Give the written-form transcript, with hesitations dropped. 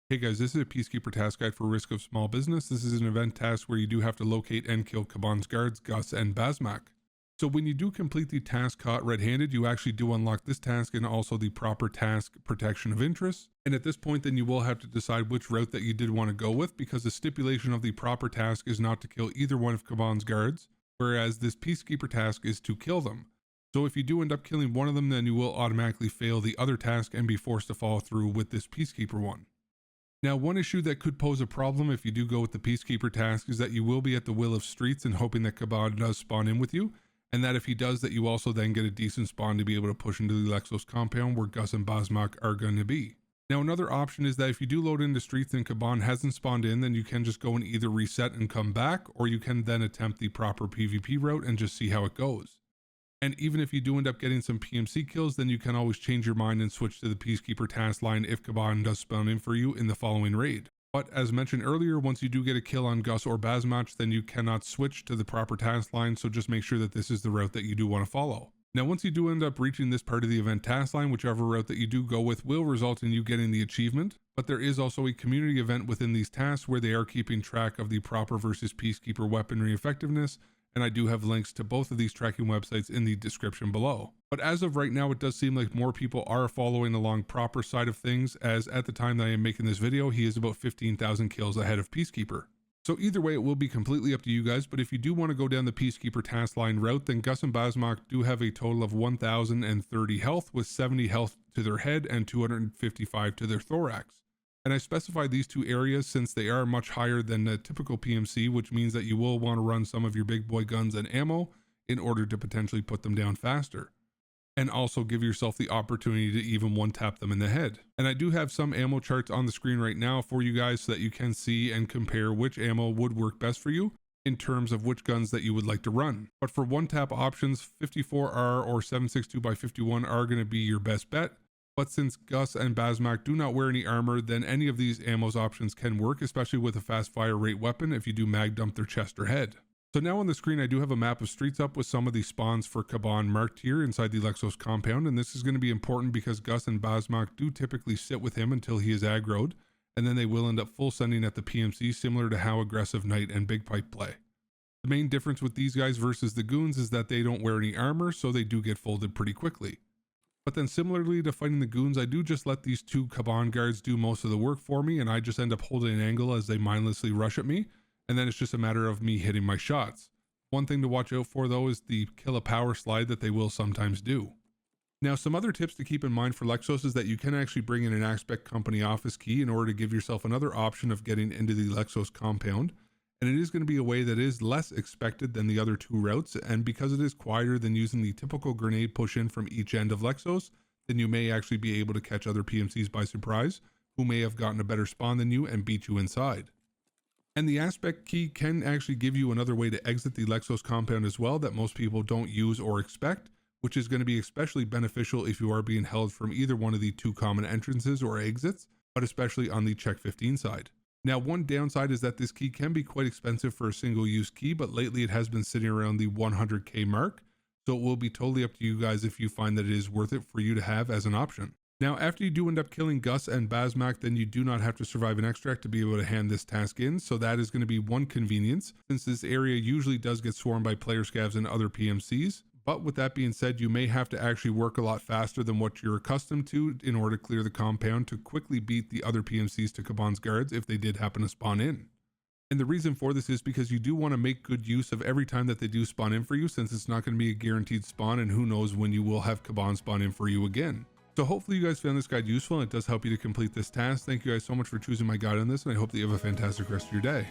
Hey guys, this is a Peacekeeper task guide for Risk of Small Business. This is an event task where you do have to locate and kill Kaban's guards, Gus and Basmach. So when you do complete the task caught red-handed, you actually do unlock this task and also the proper task protection of interest. And at this point, then you will have to decide which route that you did want to go with, because the stipulation of the proper task is not to kill either one of Kaban's guards, whereas this Peacekeeper task is to kill them. So if you do end up killing one of them, then you will automatically fail the other task and be forced to follow through with this Peacekeeper one. Now, one issue that could pose a problem if you do go with the Peacekeeper task is that you will be at the will of Streets and hoping that Kaban does spawn in with you, and that if he does, that you also then get a decent spawn to be able to push into the Lexos compound where Gus and Basmach are going to be. Now, another option is that if you do load into Streets and Kaban hasn't spawned in, then you can just go and either reset and come back, or you can then attempt the proper PvP route and just see how it goes. And even if you do end up getting some PMC kills, then you can always change your mind and switch to the Peacekeeper task line if Kaban does spawn in for you in the following raid. But as mentioned earlier, once you do get a kill on Gus or Basmach, then you cannot switch to the proper task line, so just make sure that this is the route that you do want to follow. Now, once you do end up reaching this part of the event task line, whichever route that you do go with will result in you getting the achievement, but there is also a community event within these tasks where they are keeping track of the proper versus Peacekeeper weaponry effectiveness, and I do have links to both of these tracking websites in the description below. But as of right now, it does seem like more people are following along proper side of things, as at the time that I am making this video, he is about 15,000 kills ahead of Peacekeeper. So either way, it will be completely up to you guys, but if you do want to go down the Peacekeeper task line route, then Gus and Basmach do have a total of 1,030 health, with 70 health to their head and 255 to their thorax. And I specified these two areas since they are much higher than a typical PMC, which means that you will want to run some of your big boy guns and ammo in order to potentially put them down faster. And also give yourself the opportunity to even one-tap them in the head. And I do have some ammo charts on the screen right now for you guys so that you can see and compare which ammo would work best for you in terms of which guns that you would like to run. But for one-tap options, 54R or 7.62x51 are going to be your best bet. But since Gus and Basmach do not wear any armor, then any of these ammo's options can work, especially with a fast fire rate weapon if you do mag dump their chest or head. So now on the screen, I do have a map of Streets up with some of the spawns for Kaban marked here inside the Lexos compound, and this is going to be important because Gus and Basmach do typically sit with him until he is aggroed, and then they will end up full sending at the PMC, similar to how aggressive Knight and Big Pipe play. The main difference with these guys versus the goons is that they don't wear any armor, so they do get folded pretty quickly. But then similarly to fighting the goons, I do just let these two Kaban guards do most of the work for me, and I just end up holding an angle as they mindlessly rush at me, and then it's just a matter of me hitting my shots. One thing to watch out for though is the kill a power slide that they will sometimes do. Now, some other tips to keep in mind for Lexos is that you can actually bring in an Aspect Company office key in order to give yourself another option of getting into the Lexos compound. And it is going to be a way that is less expected than the other two routes, and because it is quieter than using the typical grenade push-in from each end of Lexos, then you may actually be able to catch other PMCs by surprise, who may have gotten a better spawn than you and beat you inside. And the Aspect key can actually give you another way to exit the Lexos compound as well that most people don't use or expect, which is going to be especially beneficial if you are being held from either one of the two common entrances or exits, but especially on the Check 15 side. Now, one downside is that this key can be quite expensive for a single-use key, but lately it has been sitting around the 100k mark, so it will be totally up to you guys if you find that it is worth it for you to have as an option. Now, after you do end up killing Gus and Basmach, then you do not have to survive an extract to be able to hand this task in, so that is going to be one convenience, since this area usually does get swarmed by player scavs and other PMCs. But with that being said, you may have to actually work a lot faster than what you're accustomed to in order to clear the compound to quickly beat the other PMCs to Kaban's guards if they did happen to spawn in. And the reason for this is because you do want to make good use of every time that they do spawn in for you, since it's not going to be a guaranteed spawn, and who knows when you will have Kaban spawn in for you again. So hopefully you guys found this guide useful and it does help you to complete this task. Thank you guys so much for choosing my guide on this, and I hope that you have a fantastic rest of your day.